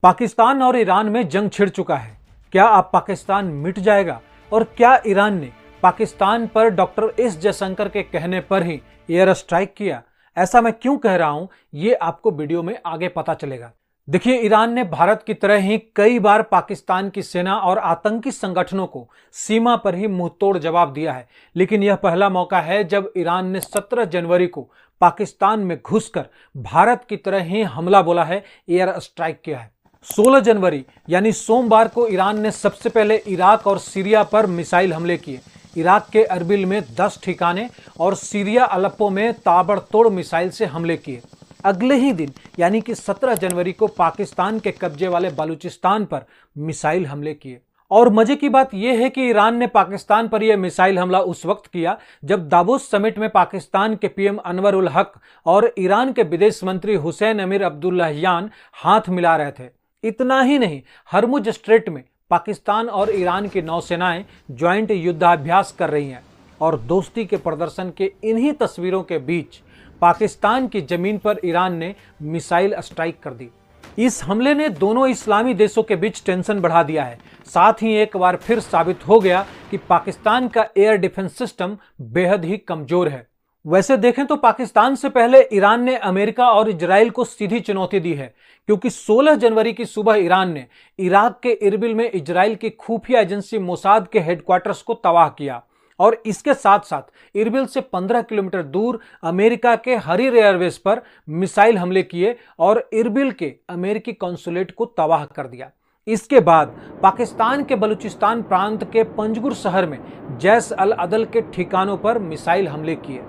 पाकिस्तान और ईरान में जंग छिड़ चुका है। क्या अब पाकिस्तान मिट जाएगा? और क्या ईरान ने पाकिस्तान पर डॉक्टर एस जयशंकर के कहने पर ही एयर स्ट्राइक किया? ऐसा मैं क्यों कह रहा हूं, ये आपको वीडियो में आगे पता चलेगा। देखिए, ईरान ने भारत की तरह ही कई बार पाकिस्तान की सेना और आतंकी संगठनों को सीमा पर ही मुंहतोड़ जवाब दिया है, लेकिन यह पहला मौका है जब ईरान ने 17 जनवरी को पाकिस्तान में घुसकर भारत की तरह ही हमला बोला है, एयर स्ट्राइक किया है। 16 जनवरी यानी सोमवार को ईरान ने सबसे पहले इराक और सीरिया पर मिसाइल हमले किए। इराक के अरबिल में 10 ठिकाने और सीरिया अलेप्पो में ताबड़तोड़ मिसाइल से हमले किए। अगले ही दिन यानी कि 17 जनवरी को पाकिस्तान के कब्जे वाले बलूचिस्तान पर मिसाइल हमले किए। और मजे की बात यह है कि ईरान ने पाकिस्तान पर यह मिसाइल हमला उस वक्त किया जब दावोस समिट में पाकिस्तान के पीएम अनवर उल हक और ईरान के विदेश मंत्री हुसैन अमीर अब्दुल्लाहियान हाथ मिला रहे थे। इतना ही नहीं, हरमुज स्ट्रेट में पाकिस्तान और ईरान की नौसेनाएं ज्वाइंट युद्धाभ्यास कर रही हैं और दोस्ती के प्रदर्शन के इन्हीं तस्वीरों के बीच पाकिस्तान की जमीन पर ईरान ने मिसाइल स्ट्राइक कर दी। इस हमले ने दोनों इस्लामी देशों के बीच टेंशन बढ़ा दिया है। साथ ही एक बार फिर साबित हो गया कि पाकिस्तान का एयर डिफेंस सिस्टम बेहद ही कमजोर है। वैसे देखें तो पाकिस्तान से पहले ईरान ने अमेरिका और इजराइल को सीधी चुनौती दी है, क्योंकि 16 जनवरी की सुबह ईरान ने इराक के इरबिल में इजराइल की खुफिया एजेंसी मोसाद के हेडक्वार्टर्स को तबाह किया और इसके साथ साथ इरबिल से 15 किलोमीटर दूर अमेरिका के हरीर एयरवेस पर मिसाइल हमले किए और इरबिल के अमेरिकी कॉन्सुलेट को तबाह कर दिया। इसके बाद पाकिस्तान के बलूचिस्तान प्रांत के पंजगुर शहर में जैश अल अदल के ठिकानों पर मिसाइल हमले किए।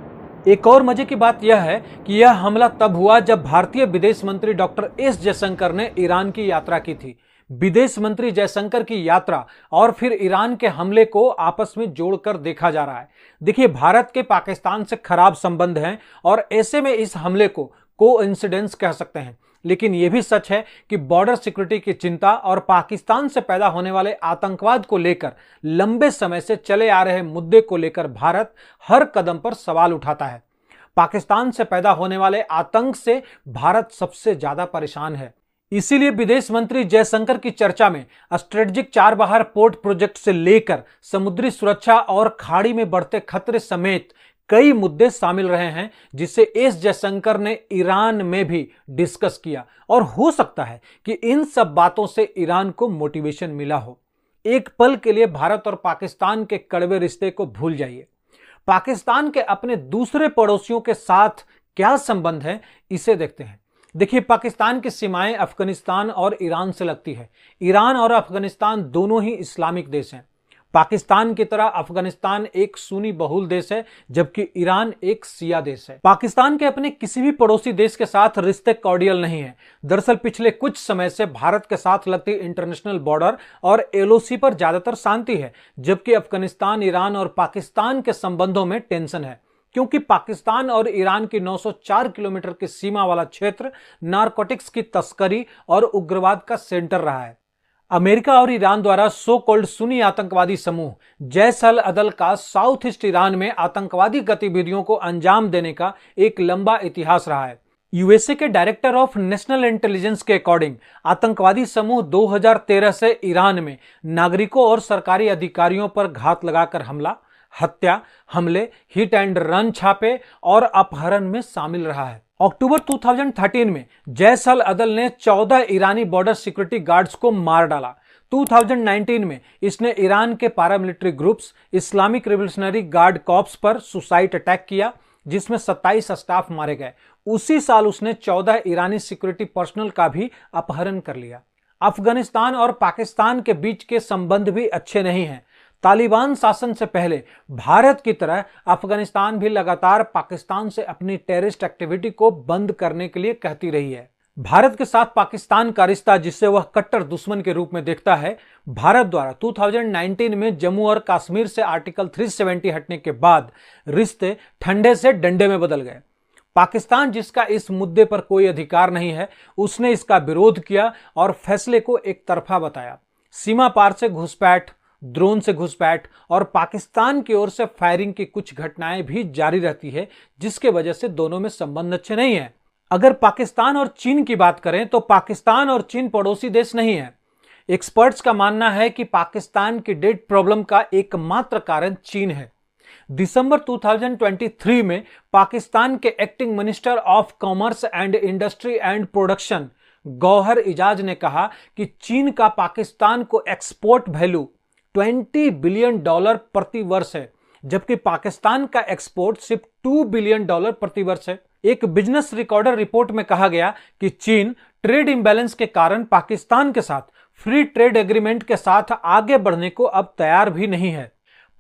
एक और मजे की बात यह है कि यह हमला तब हुआ जब भारतीय विदेश मंत्री डॉक्टर एस जयशंकर ने ईरान की यात्रा की थी। विदेश मंत्री जयशंकर की यात्रा और फिर ईरान के हमले को आपस में जोड़कर देखा जा रहा है। देखिए, भारत के पाकिस्तान से खराब संबंध हैं और ऐसे में इस हमले को कोइंसिडेंस कह सकते हैं, लेकिन यह भी सच है कि बॉर्डर सिक्योरिटी की चिंता और पाकिस्तान से पैदा होने वाले आतंकवाद को लेकर लंबे समय से चले आ रहे मुद्दे को लेकर भारत हर कदम पर सवाल उठाता है। पाकिस्तान से पैदा होने वाले आतंक से भारत सबसे ज्यादा परेशान है। इसीलिए विदेश मंत्री जयशंकर की चर्चा में स्ट्रेटेजिक चारबाहर पोर्ट प्रोजेक्ट से लेकर समुद्री सुरक्षा और खाड़ी में बढ़ते खतरे समेत कई मुद्दे शामिल रहे हैं, जिसे एस जयशंकर ने ईरान में भी डिस्कस किया और हो सकता है कि इन सब बातों से ईरान को मोटिवेशन मिला हो। एक पल के लिए भारत और पाकिस्तान के कड़वे रिश्ते को भूल जाइए। पाकिस्तान के अपने दूसरे पड़ोसियों के साथ क्या संबंध है, इसे देखते हैं। देखिए, पाकिस्तान की सीमाएं अफगानिस्तान और ईरान से लगती है। ईरान और अफगानिस्तान दोनों ही इस्लामिक देश हैं। पाकिस्तान की तरह अफगानिस्तान एक सुन्नी बहुल देश है, जबकि ईरान एक शिया देश है। पाकिस्तान के अपने किसी भी पड़ोसी देश के साथ रिश्ते कॉर्डियल नहीं है। दरअसल पिछले कुछ समय से भारत के साथ लगती इंटरनेशनल बॉर्डर और एलओसी पर ज्यादातर शांति है, जबकि अफगानिस्तान, ईरान और पाकिस्तान के संबंधों में टेंशन है, क्योंकि पाकिस्तान और ईरान की 904 किलोमीटर की सीमा वाला क्षेत्र नारकोटिक्स की तस्करी और उग्रवाद का सेंटर रहा है। अमेरिका और ईरान द्वारा सो कॉल्ड सुन्नी आतंकवादी समूह जैश अल अदल का साउथ ईस्ट ईरान में आतंकवादी गतिविधियों को अंजाम देने का एक लंबा इतिहास रहा है। यूएसए के डायरेक्टर ऑफ नेशनल इंटेलिजेंस के अकॉर्डिंग आतंकवादी समूह 2013 से ईरान में नागरिकों और सरकारी अधिकारियों पर घात लगाकर हमला, हत्या, हमले, हिट एंड रन छापे और अपहरण में शामिल रहा है। अक्टूबर 2013 में जैश अल अदल ने 14 ईरानी बॉर्डर सिक्योरिटी गार्ड्स को मार डाला। 2019 में इसने ईरान के paramilitary groups Islamic revolutionary guard corps पर सुसाइड अटैक किया, जिसमें 27 स्टाफ मारे गए। उसी साल उसने 14 ईरानी सिक्योरिटी पर्सनल का भी अपहरण कर लिया। अफगानिस्तान और पाकिस्तान के बीच के संबंध भी अच्छे नहीं हैं। तालिबान शासन से पहले भारत की तरह अफगानिस्तान भी लगातार पाकिस्तान से अपनी टेररिस्ट एक्टिविटी को बंद करने के लिए कहती रही है। भारत के साथ पाकिस्तान का रिश्ता, जिसे वह कट्टर दुश्मन के रूप में देखता है, भारत द्वारा 2019 में जम्मू और कश्मीर से आर्टिकल 370 हटने के बाद रिश्ते ठंडे से डंडे में बदल गए। पाकिस्तान, जिसका इस मुद्दे पर कोई अधिकार नहीं है, उसने इसका विरोध किया और फैसले को एक तरफा बताया। सीमा पार से घुसपैठ, ड्रोन से घुसपैठ और पाकिस्तान की ओर से फायरिंग की कुछ घटनाएं भी जारी रहती है, जिसके वजह से दोनों में संबंध अच्छे नहीं है। अगर पाकिस्तान और चीन की बात करें तो पाकिस्तान और चीन पड़ोसी देश नहीं है। एक्सपर्ट्स का मानना है कि पाकिस्तान की डेट प्रॉब्लम का एकमात्र कारण चीन है। दिसंबर 2023 में पाकिस्तान के acting minister of commerce and industry and production Gauhar Ijaz ने कहा कि चीन का पाकिस्तान को एक्सपोर्ट वैल्यू $20 बिलियन प्रति वर्ष है, जबकि पाकिस्तान का एक्सपोर्ट सिर्फ $2 बिलियन प्रति वर्ष है। एक बिजनेस रिकॉर्डर रिपोर्ट में कहा गया कि चीन ट्रेड इंबैलेंस के कारण पाकिस्तान के साथ फ्री ट्रेड एग्रीमेंट के साथ आगे बढ़ने को अब तैयार भी नहीं है।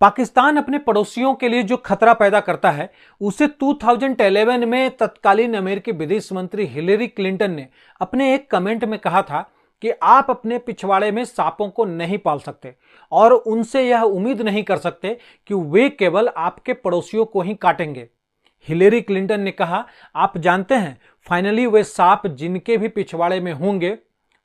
पाकिस्तान अपने पड़ोसियों के लिए जो खतरा पैदा करता है उसे 2011 में तत्कालीन अमेरिकी विदेश मंत्री हिलेरी क्लिंटन ने अपने एक कमेंट में कहा था कि आप अपने पिछवाड़े में सांपों को नहीं पाल सकते और उनसे यह उम्मीद नहीं कर सकते कि वे केवल आपके पड़ोसियों को ही काटेंगे। हिलेरी क्लिंटन ने कहा, आप जानते हैं, फाइनली वे सांप जिनके भी पिछवाड़े में होंगे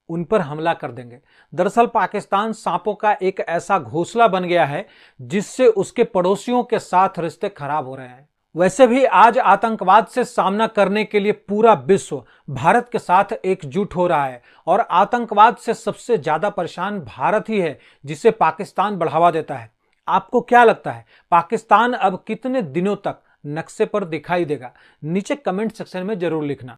उन पर हमला कर देंगे। दरअसल पाकिस्तान सांपों का एक ऐसा घोंसला बन गया है जिससे उसके पड़ोसियों के साथ रिश्ते खराब हो रहे हैं। वैसे भी आज आतंकवाद से सामना करने के लिए पूरा विश्व भारत के साथ एकजुट हो रहा है और आतंकवाद से सबसे ज्यादा परेशान भारत ही है, जिसे पाकिस्तान बढ़ावा देता है। आपको क्या लगता है, पाकिस्तान अब कितने दिनों तक नक्शे पर दिखाई देगा? नीचे कमेंट सेक्शन में जरूर लिखना।